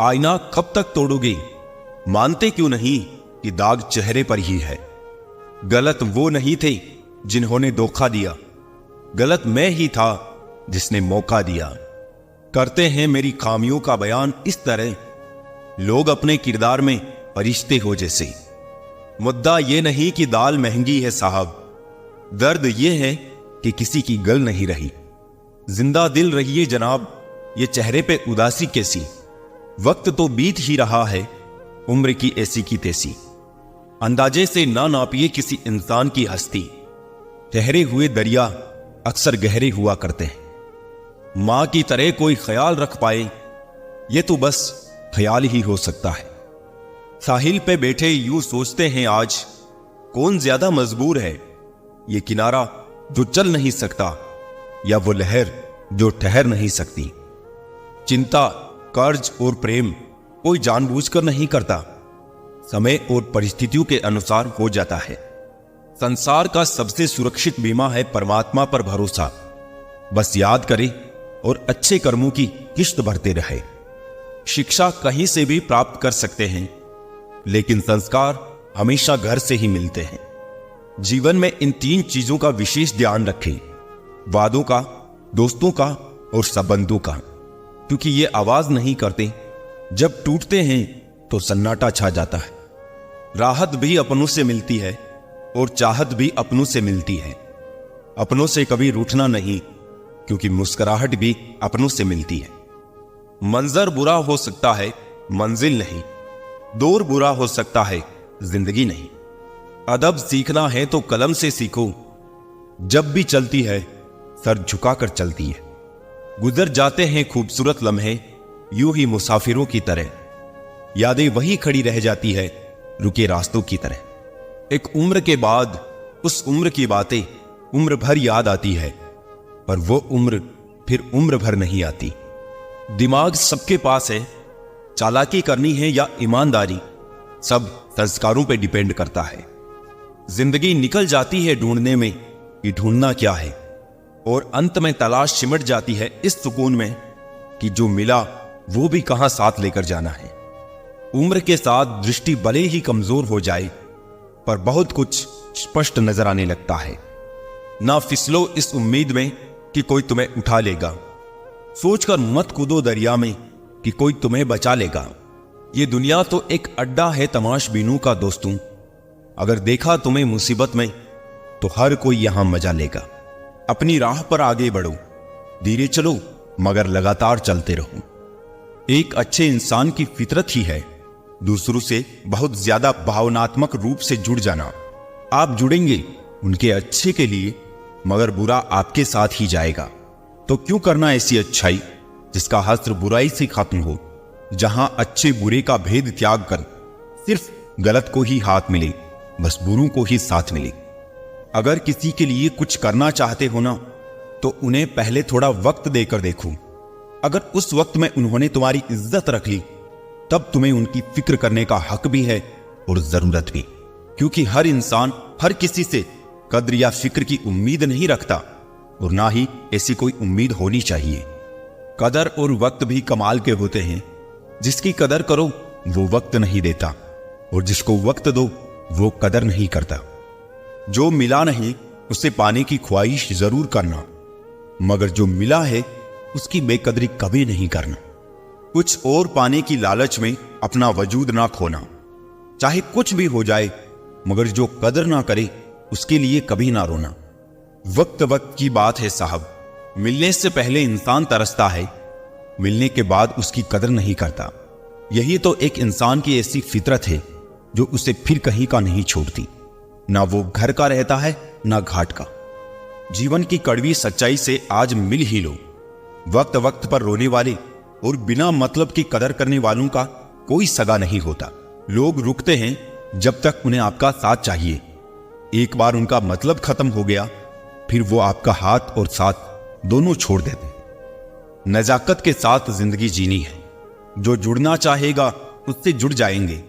आईना कब तक तोड़ोगे? मानते क्यों नहीं कि दाग चेहरे पर ही है? गलत वो नहीं थे जिन्होंने धोखा दिया, गलत मैं ही था जिसने मौका दिया। करते हैं मेरी खामियों का बयान इस तरह, लोग अपने किरदार में फरिश्ते हो जैसे। मुद्दा ये नहीं कि दाल महंगी है साहब, दर्द ये है कि किसी की गल नहीं रही। जिंदा दिल रहिए जनाब, ये चेहरे पे उदासी कैसी? वक्त तो बीत ही रहा है, उम्र की ऐसी की तैसी। अंदाजे से ना नापिए किसी इंसान की हस्ती, ठहरे हुए दरिया अक्सर गहरे हुआ करते हैं। मां की तरह कोई ख्याल रख पाए, ये तो बस ख्याल ही हो सकता है। साहिल पे बैठे यूं सोचते हैं आज, कौन ज्यादा मजबूर है, ये किनारा जो चल नहीं सकता या वो लहर जो ठहर नहीं सकती। चिंता, कर्ज और प्रेम कोई जानबूझकर नहीं करता, समय और परिस्थितियों के अनुसार हो जाता है। संसार का सबसे सुरक्षित बीमा है परमात्मा पर भरोसा। बस याद करे और अच्छे कर्मों की किश्त भरते रहे। शिक्षा कहीं से भी प्राप्त कर सकते हैं, लेकिन संस्कार हमेशा घर से ही मिलते हैं। जीवन में इन 3 चीजों का विशेष ध्यान रखें, वादों का, दोस्तों का और संबंधों का, क्योंकि ये आवाज नहीं करते। जब टूटते हैं तो सन्नाटा छा जाता है। राहत भी अपनों से मिलती है और चाहत भी अपनों से मिलती है। अपनों से कभी रूठना नहीं, क्योंकि मुस्कुराहट भी अपनों से मिलती है। मंजर बुरा हो सकता है, मंजिल नहीं। दौर बुरा हो सकता है, जिंदगी नहीं। अदब सीखना है तो कलम से सीखो, जब भी चलती है सर झुकाकर चलती है। गुजर जाते हैं खूबसूरत लम्हे यूं ही मुसाफिरों की तरह, यादें वही खड़ी रह जाती है रुके रास्तों की तरह। एक उम्र के बाद उस उम्र की बातें उम्र भर याद आती है, पर वो उम्र फिर उम्र भर नहीं आती। दिमाग सबके पास है, चालाकी करनी है या ईमानदारी, सब संस्कारों पे डिपेंड करता है। जिंदगी निकल जाती है ढूंढने में कि ढूंढना क्या है, और अंत में तलाश सिमट जाती है इस सुकून में कि जो मिला वो भी कहां साथ लेकर जाना है। उम्र के साथ दृष्टि भले ही कमजोर हो जाए, पर बहुत कुछ स्पष्ट नजर आने लगता है। ना फिसलो इस उम्मीद में कि कोई तुम्हें उठा लेगा, सोचकर मत कूदो दरिया में कि कोई तुम्हें बचा लेगा। ये दुनिया तो एक अड्डा है तमाशबीनों का दोस्तों, अगर देखा तुम्हें मुसीबत में तो हर कोई यहां मजा लेगा। अपनी राह पर आगे बढ़ो, धीरे चलो मगर लगातार चलते रहो। एक अच्छे इंसान की फितरत ही है दूसरों से बहुत ज्यादा भावनात्मक रूप से जुड़ जाना। आप जुड़ेंगे उनके अच्छे के लिए, मगर बुरा आपके साथ ही जाएगा। तो क्यों करना ऐसी अच्छाई जिसका हस्र बुराई से खत्म हो, जहां अच्छे बुरे का भेद त्याग कर सिर्फ गलत को ही हाथ मिले, बस बुरों को ही साथ मिले। अगर किसी के लिए कुछ करना चाहते हो ना, तो उन्हें पहले थोड़ा वक्त देकर देखो। अगर उस वक्त में उन्होंने तुम्हारी इज्जत रख ली, तब तुम्हें उनकी फिक्र करने का हक भी है और जरूरत भी, क्योंकि हर इंसान हर किसी से कद्र या फिक्र की उम्मीद नहीं रखता, और ना ही ऐसी कोई उम्मीद होनी चाहिए। कदर और वक्त भी कमाल के होते हैं। जिसकी कदर करो वो वक्त नहीं देता, और जिसको वक्त दो वो कदर नहीं करता। जो मिला नहीं उसे पाने की ख्वाहिश जरूर करना, मगर जो मिला है उसकी बेकदरी कभी नहीं करना। कुछ और पाने की लालच में अपना वजूद ना खोना। चाहे कुछ भी हो जाए, मगर जो कदर ना करे उसके लिए कभी ना रोना। वक्त वक्त की बात है साहब, मिलने से पहले इंसान तरसता है, मिलने के बाद उसकी कदर नहीं करता। यही तो एक इंसान की ऐसी फितरत है जो उसे फिर कहीं का नहीं छोड़ती। ना वो घर का रहता है ना घाट का। जीवन की कड़वी सच्चाई से आज मिल ही लो। वक्त वक्त पर रोने वाले और बिना मतलब की कदर करने वालों का कोई सगा नहीं होता। लोग रुकते हैं जब तक उन्हें आपका साथ चाहिए। एक बार उनका मतलब खत्म हो गया, फिर वो आपका हाथ और साथ दोनों छोड़ देते हैं। नजाकत के साथ जिंदगी जीनी है। जो जुड़ना चाहेगा उससे जुड़ जाएंगे,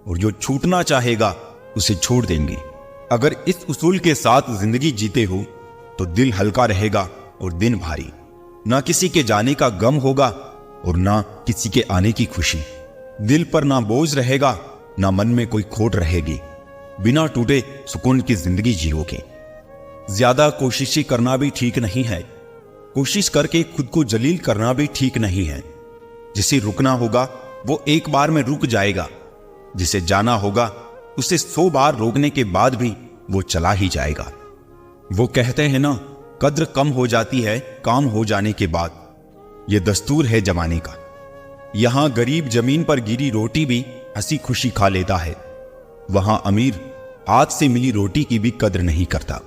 और जो छूटना चाहेगा उसे छोड़ देंगे। अगर इस उसूल के साथ जिंदगी जीते हो तो दिल हल्का रहेगा और दिन भारी। ना किसी के जाने का गम होगा और ना किसी के आने की खुशी। दिल पर ना बोझ रहेगा, ना मन में कोई खोट रहेगी। बिना टूटे सुकून की जिंदगी जियोगे। ज्यादा कोशिश करना भी ठीक नहीं है। कोशिश करके खुद को जलील करना भी ठीक नहीं है। जिसे रुकना होगा वो एक बार में रुक जाएगा। जिसे जाना होगा उसे 100 बार रोकने के बाद भी वो चला ही जाएगा। वो कहते हैं ना, कद्र कम हो जाती है काम हो जाने के बाद। ये दस्तूर है जमाने का। यहां गरीब जमीन पर गिरी रोटी भी हंसी खुशी खा लेता है, वहां अमीर हाथ से मिली रोटी की भी कद्र नहीं करता।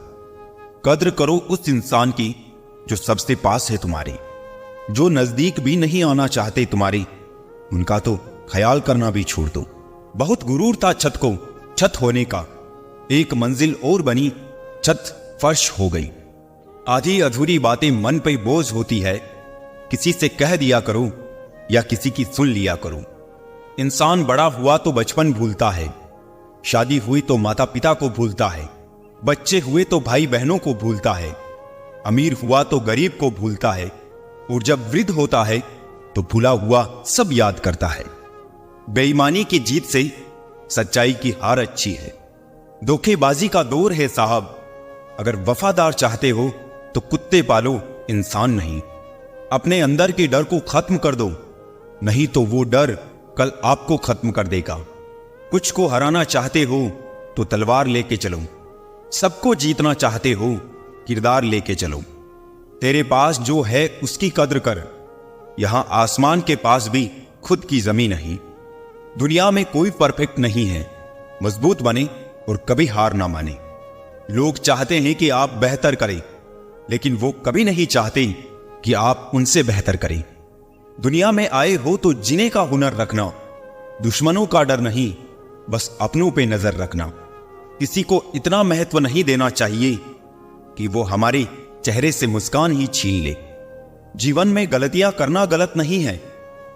कद्र करो उस इंसान की जो सबसे पास है तुम्हारे, जो नजदीक भी नहीं आना चाहते तुम्हारी, उनका तो ख्याल करना भी छोड़ दो। बहुत गुरूर था छत को छत होने का, एक मंजिल और बनी छत फर्श हो गई। आधी अधूरी बातें मन पे बोझ होती है, किसी से कह दिया करो या किसी की सुन लिया करो। इंसान बड़ा हुआ तो बचपन भूलता है, शादी हुई तो माता पिता को भूलता है, बच्चे हुए तो भाई बहनों को भूलता है, अमीर हुआ तो गरीब को भूलता है, और जब वृद्ध होता है तो भूला हुआ सब याद करता है। बेईमानी की जीत से सच्चाई की हार अच्छी है। धोखेबाजी का दौर है साहब। अगर वफादार चाहते हो तो कुत्ते पालो, इंसान नहीं। अपने अंदर के डर को खत्म कर दो, नहीं तो वो डर कल आपको खत्म कर देगा। कुछ को हराना चाहते हो तो तलवार लेके चलो, सबको जीतना चाहते हो किरदार लेके चलो। तेरे पास जो है उसकी कद्र कर। यहां आसमान के पास भी खुद की जमीन नहीं। दुनिया में कोई परफेक्ट नहीं है। मजबूत बने और कभी हार ना माने। लोग चाहते हैं कि आप बेहतर करें, लेकिन वो कभी नहीं चाहते कि आप उनसे बेहतर करें। दुनिया में आए हो तो जीने का हुनर रखना, दुश्मनों का डर नहीं, बस अपनों पे नजर रखना। किसी को इतना महत्व नहीं देना चाहिए कि वो हमारे चेहरे से मुस्कान ही छीन ले। जीवन में गलतियां करना गलत नहीं है,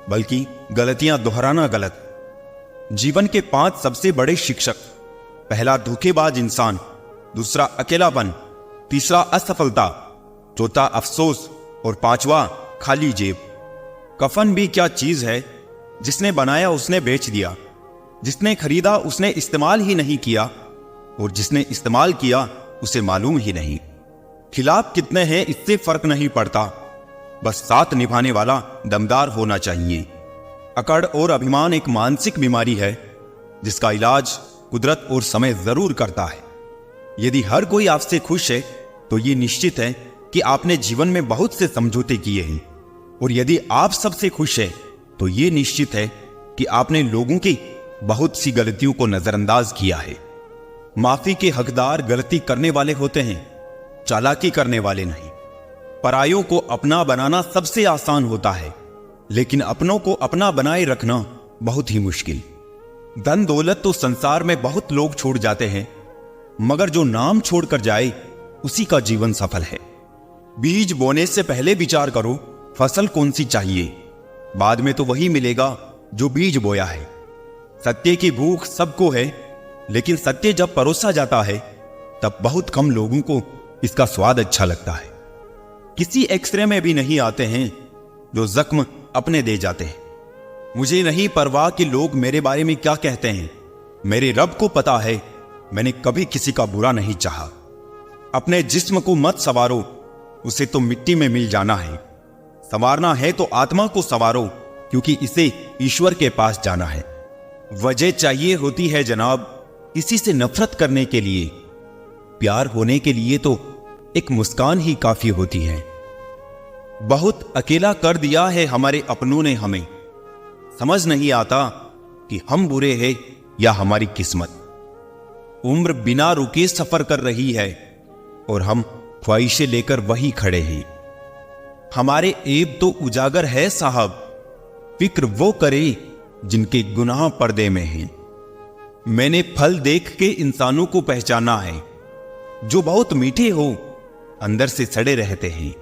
बल्कि गलतियां दोहराना गलत। जीवन के 5 सबसे बड़े शिक्षक: पहला धोखेबाज इंसान, दूसरा अकेलापन, तीसरा असफलता, चौथा अफसोस और 5वां खाली जेब। कफन भी क्या चीज है, जिसने बनाया उसने बेच दिया, जिसने खरीदा उसने इस्तेमाल ही नहीं किया, और जिसने इस्तेमाल किया उसे मालूम ही नहीं। खिलाफ कितने हैं इससे फर्क नहीं पड़ता, बस साथ निभाने वाला दमदार होना चाहिए। अकड़ और अभिमान एक मानसिक बीमारी है, जिसका इलाज कुदरत और समय जरूर करता है। यदि हर कोई आपसे खुश है तो ये निश्चित है कि आपने जीवन में बहुत से समझौते किए हैं, और यदि आप सबसे खुश हैं तो ये निश्चित है कि आपने लोगों की बहुत सी गलतियों को नजरअंदाज किया है। माफी के हकदार गलती करने वाले होते हैं, चालाकी करने वाले नहीं। परायों को अपना बनाना सबसे आसान होता है, लेकिन अपनों को अपना बनाए रखना बहुत ही मुश्किल। धन दौलत तो संसार में बहुत लोग छोड़ जाते हैं, मगर जो नाम छोड़कर जाए उसी का जीवन सफल है। बीज बोने से पहले विचार करो फसल कौन सी चाहिए, बाद में तो वही मिलेगा जो बीज बोया है। सत्य की भूख सबको है, लेकिन सत्य जब परोसा जाता है तब बहुत कम लोगों को इसका स्वाद अच्छा लगता है। किसी एक्सरे में भी नहीं आते हैं जो जख्म अपने दे जाते हैं। मुझे नहीं परवाह कि लोग मेरे बारे में क्या कहते हैं, मेरे रब को पता है मैंने कभी किसी का बुरा नहीं चाहा। अपने जिस्म को मत सवारो, उसे तो मिट्टी में मिल जाना है। संवारना है तो आत्मा को संवारो, क्योंकि इसे ईश्वर के पास जाना है। वजह चाहिए होती है जनाब किसी से नफरत करने के लिए, प्यार होने के लिए तो एक मुस्कान ही काफी होती है। बहुत अकेला कर दिया है हमारे अपनों ने हमें, समझ नहीं आता कि हम बुरे हैं या हमारी किस्मत। उम्र बिना रुके सफर कर रही है और हम ख्वाहिशें लेकर वही खड़े हैं। हमारे ऐब तो उजागर है साहब, फिक्र वो करे जिनके गुनाह पर्दे में हैं। मैंने फल देख के इंसानों को पहचाना है, जो बहुत मीठे हो अंदर से सड़े रहते हैं।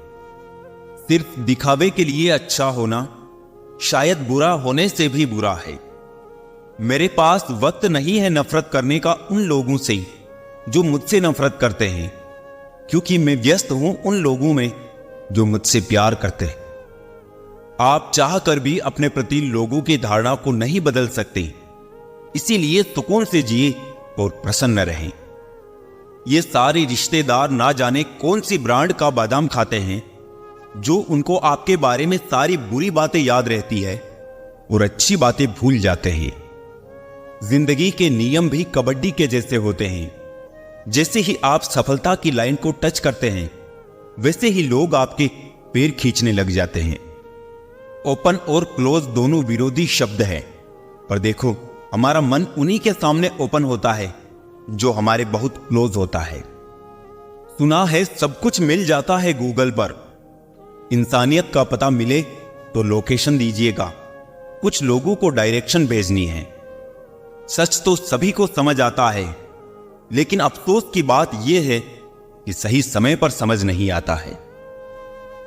सिर्फ दिखावे के लिए अच्छा होना शायद बुरा होने से भी बुरा है। मेरे पास वक्त नहीं है नफरत करने का उन लोगों से जो मुझसे नफरत करते हैं, क्योंकि मैं व्यस्त हूं उन लोगों में जो मुझसे प्यार करते हैं। आप चाह कर भी अपने प्रति लोगों की धारणा को नहीं बदल सकते। इसीलिए सुकून से जिए और प्रसन्न रहें। ये सारे रिश्तेदार ना जाने कौन सी ब्रांड का बादाम खाते हैं, जो उनको आपके बारे में सारी बुरी बातें याद रहती है और अच्छी बातें भूल जाते हैं। जिंदगी के नियम भी कबड्डी के जैसे होते हैं। जैसे ही आप सफलता की लाइन को टच करते हैं, वैसे ही लोग आपके पैर खींचने लग जाते हैं। ओपन और क्लोज दोनों विरोधी शब्द हैं, पर देखो, हमारा मन उन्हीं के सामने ओपन होता है जो हमारे बहुत क्लोज होता है। सुना है सब कुछ मिल जाता है गूगल पर। इंसानियत का पता मिले तो लोकेशन दीजिएगा, कुछ लोगों को डायरेक्शन भेजनी है। सच तो सभी को समझ आता है, लेकिन अफसोस की बात यह है कि सही समय पर समझ नहीं आता है।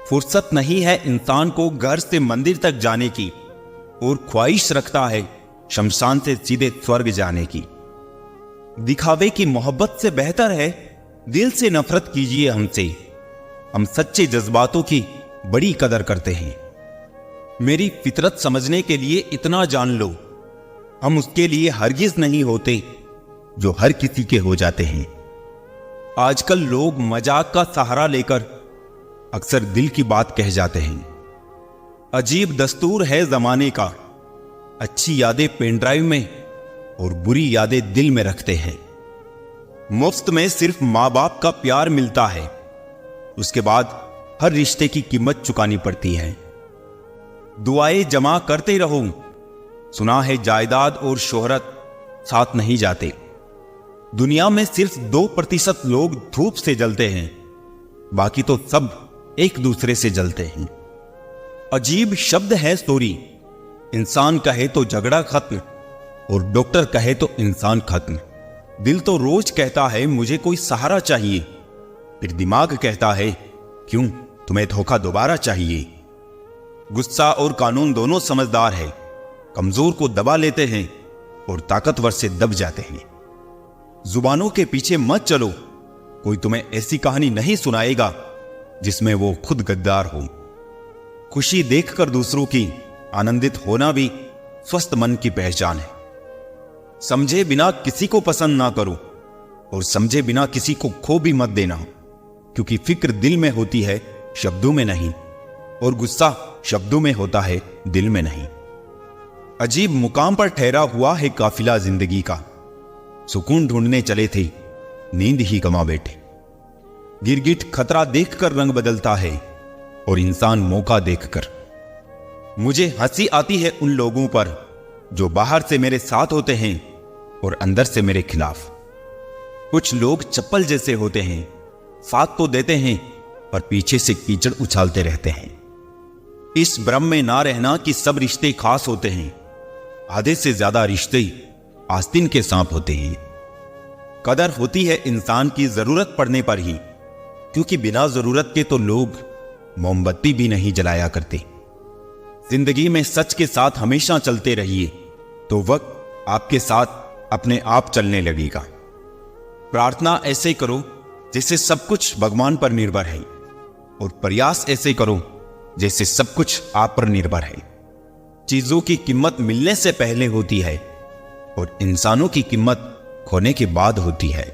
फुर्सत नहीं है इंसान को घर से मंदिर तक जाने की, और ख्वाहिश रखता है शमशान से सीधे स्वर्ग जाने की। दिखावे की मोहब्बत से बेहतर है दिल से नफरत कीजिए हमसे। हम सच्चे जज्बातों की बड़ी कदर करते हैं। मेरी फितरत समझने के लिए इतना जान लो, हम उसके लिए हरगिज नहीं होते जो हर किसी के हो जाते हैं। आजकल लोग मजाक का सहारा लेकर अक्सर दिल की बात कह जाते हैं। अजीब दस्तूर है जमाने का, अच्छी यादें पेन ड्राइव में और बुरी यादें दिल में रखते हैं। मुफ्त में सिर्फ मां बाप का प्यार मिलता है, उसके बाद हर रिश्ते की कीमत चुकानी पड़ती है। दुआएं जमा करते रहो, सुना है जायदाद और शोहरत साथ नहीं जाते। दुनिया में सिर्फ 2% लोग धूप से जलते हैं, बाकी तो सब एक दूसरे से जलते हैं। अजीब शब्द है स्टोरी। इंसान कहे तो झगड़ा खत्म, और डॉक्टर कहे तो इंसान खत्म। दिल तो रोज कहता है मुझे कोई सहारा चाहिए, फिर दिमाग कहता है क्यों, तुम्हें धोखा दोबारा चाहिए। गुस्सा और कानून दोनों समझदार है, कमजोर को दबा लेते हैं और ताकतवर से दब जाते हैं। जुबानों के पीछे मत चलो, कोई तुम्हें ऐसी कहानी नहीं सुनाएगा जिसमें वो खुद गद्दार हो। खुशी देखकर दूसरों की आनंदित होना भी स्वस्थ मन की पहचान है। समझे बिना किसी को पसंद ना करो, और समझे बिना किसी को खो भी मत देना, क्योंकि फिक्र दिल में होती है शब्दों में नहीं, और गुस्सा शब्दों में होता है दिल में नहीं। अजीब मुकाम पर ठहरा हुआ है काफिला जिंदगी का। सुकून ढूंढने चले थे, नींद ही गंवा बैठे। गिरगिट खतरा देखकर रंग बदलता है, और इंसान मौका देखकर। मुझे हंसी आती है उन लोगों पर जो बाहर से मेरे साथ होते हैं और अंदर से मेरे खिलाफ। कुछ लोग चप्पल जैसे होते हैं, साथ तो देते हैं पर पीछे से कीचड़ उछालते रहते हैं। इस भ्रम में ना रहना कि सब रिश्ते खास होते हैं। आधे से ज्यादा रिश्ते आस्तीन के सांप होते हैं। कदर होती है इंसान की जरूरत पड़ने पर ही, क्योंकि बिना जरूरत के तो लोग मोमबत्ती भी नहीं जलाया करते। जिंदगी में सच के साथ हमेशा चलते रहिए, तो वक्त आपके साथ अपने आप चलने लगेगा। प्रार्थना ऐसे करो जैसे सब कुछ भगवान पर निर्भर है, और प्रयास ऐसे करो जैसे सब कुछ आप पर निर्भर है। चीजों की कीमत मिलने से पहले होती है, और इंसानों की कीमत खोने के बाद होती है।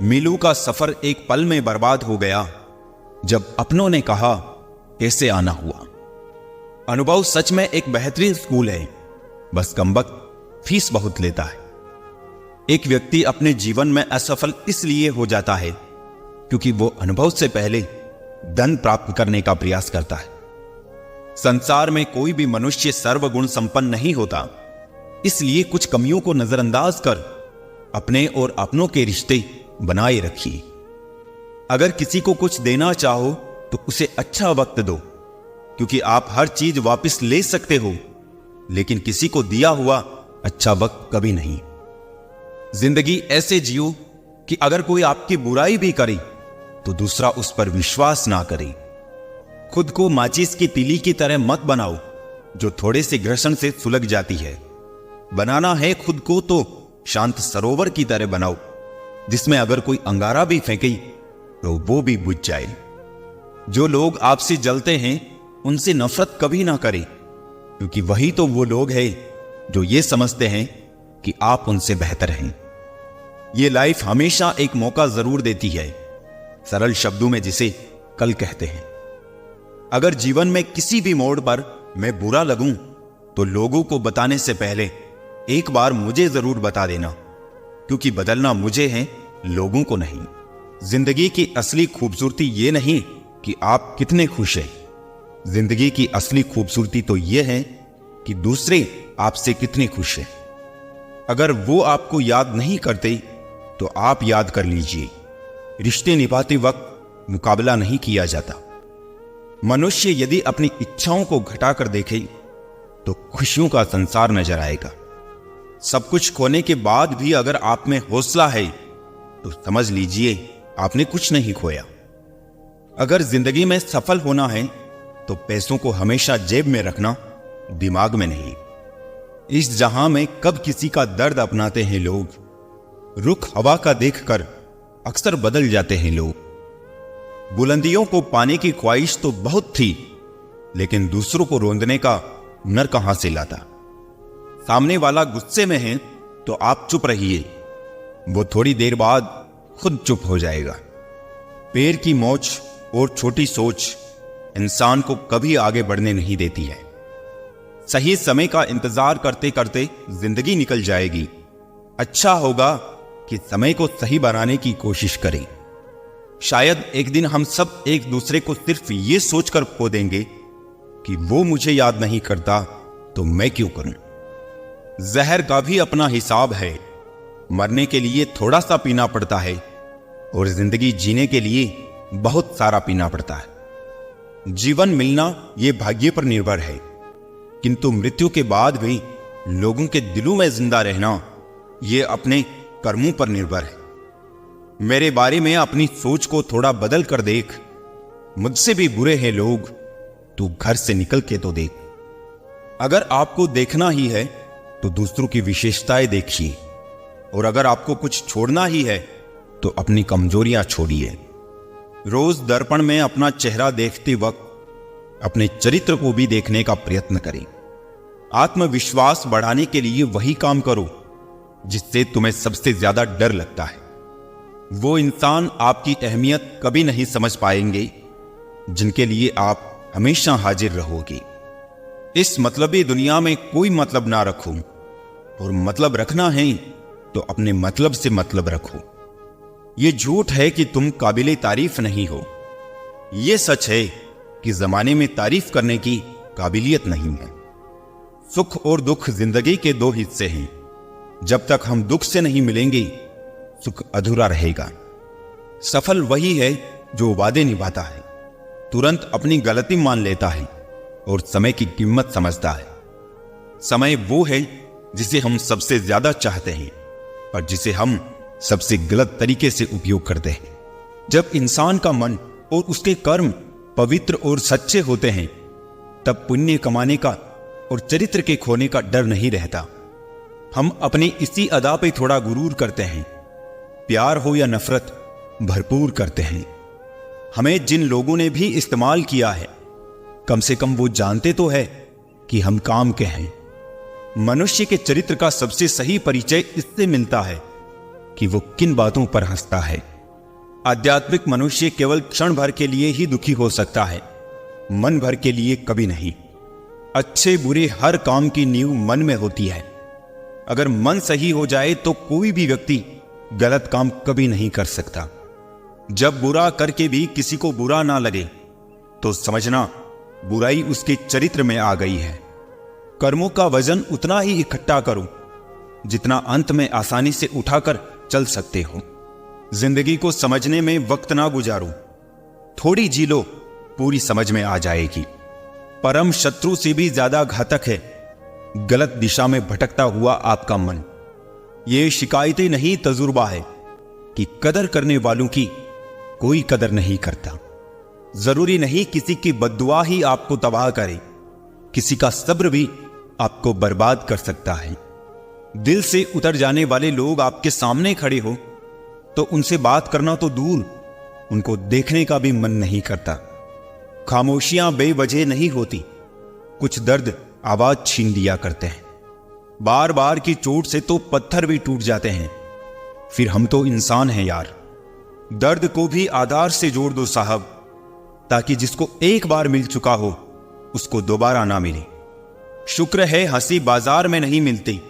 मीलू का सफर एक पल में बर्बाद हो गया, जब अपनों ने कहा कैसे आना हुआ। अनुभव सच में एक बेहतरीन स्कूल है, बस कमबख्त फीस बहुत लेता है। एक व्यक्ति अपने जीवन में असफल इसलिए हो जाता है क्योंकि वो अनुभव से पहले धन प्राप्त करने का प्रयास करता है। संसार में कोई भी मनुष्य सर्वगुण संपन्न नहीं होता, इसलिए कुछ कमियों को नजरअंदाज कर अपने और अपनों के रिश्ते बनाए रखिए। अगर किसी को कुछ देना चाहो तो उसे अच्छा वक्त दो, क्योंकि आप हर चीज वापस ले सकते हो, लेकिन किसी को दिया हुआ अच्छा वक्त कभी नहीं। जिंदगी ऐसे जियो कि अगर कोई आपकी बुराई भी करे तो दूसरा उस पर विश्वास ना करे। खुद को माचिस की तीली की तरह मत बनाओ जो थोड़े से घर्षण से सुलग जाती है। बनाना है खुद को तो शांत सरोवर की तरह बनाओ, जिसमें अगर कोई अंगारा भी फेंके तो वो भी बुझ जाए। जो लोग आपसे जलते हैं उनसे नफरत कभी ना करें, क्योंकि वही तो वो लोग हैं जो ये समझते हैं कि आप उनसे बेहतर हैं। ये लाइफ हमेशा एक मौका जरूर देती है, सरल शब्दों में जिसे कल कहते हैं। अगर जीवन में किसी भी मोड़ पर मैं बुरा लगूं तो लोगों को बताने से पहले एक बार मुझे जरूर बता देना, क्योंकि बदलना मुझे है, लोगों को नहीं। जिंदगी की असली खूबसूरती ये नहीं कि आप कितने खुश हैं, जिंदगी की असली खूबसूरती तो यह है कि दूसरे आपसे कितने खुश हैं। अगर वो आपको याद नहीं करते तो आप याद कर लीजिए, रिश्ते निभाते वक्त मुकाबला नहीं किया जाता। मनुष्य यदि अपनी इच्छाओं को घटाकर देखे तो खुशियों का संसार नजर आएगा। सब कुछ खोने के बाद भी अगर आप में हौसला है तो समझ लीजिए आपने कुछ नहीं खोया। अगर जिंदगी में सफल होना है तो पैसों को हमेशा जेब में रखना, दिमाग में नहीं। इस जहां में कब किसी का दर्द अपनाते हैं लोग, रुख हवा का देखकर अक्सर बदल जाते हैं लोग। बुलंदियों को पाने की ख्वाहिश तो बहुत थी, लेकिन दूसरों को रोंदने का हुनर कहां से लाता। सामने वाला गुस्से में है तो आप चुप रहिए, वो थोड़ी देर बाद खुद चुप हो जाएगा। पैर की मोच और छोटी सोच इंसान को कभी आगे बढ़ने नहीं देती है। सही समय का इंतजार करते करते जिंदगी निकल जाएगी। अच्छा होगा कि समय को सही बनाने की कोशिश करें। शायद एक दिन हम सब एक दूसरे को सिर्फ ये सोचकर खो देंगे कि वो मुझे याद नहीं करता तो मैं क्यों करूं। जहर का भी अपना हिसाब है, मरने के लिए थोड़ा सा पीना पड़ता है और जिंदगी जीने के लिए बहुत सारा पीना पड़ता है। जीवन मिलना यह भाग्य पर निर्भर है, किंतु मृत्यु के बाद भी लोगों के दिलों में जिंदा रहना यह अपने कर्मों पर निर्भर है। मेरे बारे में अपनी सोच को थोड़ा बदल कर देख, मुझसे भी बुरे हैं लोग, तू घर से निकल के तो देख। अगर आपको देखना ही है तो दूसरों की विशेषताएं देखिए, और अगर आपको कुछ छोड़ना ही है तो अपनी कमजोरियां छोड़िए। रोज दर्पण में अपना चेहरा देखते वक्त अपने चरित्र को भी देखने का प्रयत्न करें। आत्मविश्वास बढ़ाने के लिए वही काम करो जिससे तुम्हें सबसे ज्यादा डर लगता है। वो इंसान आपकी अहमियत कभी नहीं समझ पाएंगे जिनके लिए आप हमेशा हाजिर रहोगे। इस मतलबी दुनिया में कोई मतलब ना रखो, और मतलब रखना है तो अपने मतलब से मतलब रखो। यह झूठ है कि तुम काबिले तारीफ नहीं हो, यह सच है कि जमाने में तारीफ करने की काबिलियत नहीं है। सुख और दुख जिंदगी के दो हिस्से हैं। जब तक हम दुख से नहीं मिलेंगे सुख अधूरा रहेगा। सफल वही है जो वादे निभाता है, तुरंत अपनी गलती मान लेता है और समय की कीमत समझता है। समय वो है जिसे हम सबसे ज्यादा चाहते हैं, पर जिसे हम सबसे गलत तरीके से उपयोग करते हैं। जब इंसान का मन और उसके कर्म पवित्र और सच्चे होते हैं, तब पुण्य कमाने का और चरित्र के खोने का डर नहीं रहता। हम अपनी इसी अदा पे थोड़ा गुरूर करते हैं, प्यार हो या नफरत भरपूर करते हैं। हमें जिन लोगों ने भी इस्तेमाल किया है, कम से कम वो जानते तो है कि हम काम के हैं। मनुष्य के चरित्र का सबसे सही परिचय इससे मिलता है कि वो किन बातों पर हंसता है। आध्यात्मिक मनुष्य केवल क्षण भर के लिए ही दुखी हो सकता है, मन भर के लिए कभी नहीं। अच्छे बुरे हर काम की नींव मन में होती है। अगर मन सही हो जाए तो कोई भी व्यक्ति गलत काम कभी नहीं कर सकता। जब बुरा करके भी किसी को बुरा ना लगे तो समझना बुराई उसके चरित्र में आ गई है। कर्मों का वजन उतना ही इकट्ठा करो जितना अंत में आसानी से उठाकर चल सकते हो। जिंदगी को समझने में वक्त ना गुजारो, थोड़ी जी लो, पूरी समझ में आ जाएगी। परम शत्रु से भी ज्यादा घातक है गलत दिशा में भटकता हुआ आपका मन। यह शिकायतें नहीं, तजुर्बा है कि कदर करने वालों की कोई कदर नहीं करता। जरूरी नहीं किसी की बद्दुआ ही आपको तबाह करे, किसी का सब्र भी आपको बर्बाद कर सकता है। दिल से उतर जाने वाले लोग आपके सामने खड़े हो तो उनसे बात करना तो दूर, उनको देखने का भी मन नहीं करता। खामोशियां बेवजह नहीं होती, कुछ दर्द आवाज छीन लिया करते हैं। बार बार की चोट से तो पत्थर भी टूट जाते हैं। फिर हम तो इंसान हैं यार। दर्द को भी आधार से जोड़ दो साहब, ताकि जिसको एक बार मिल चुका हो उसको दोबारा ना मिले। शुक्र है हंसी बाजार में नहीं मिलती,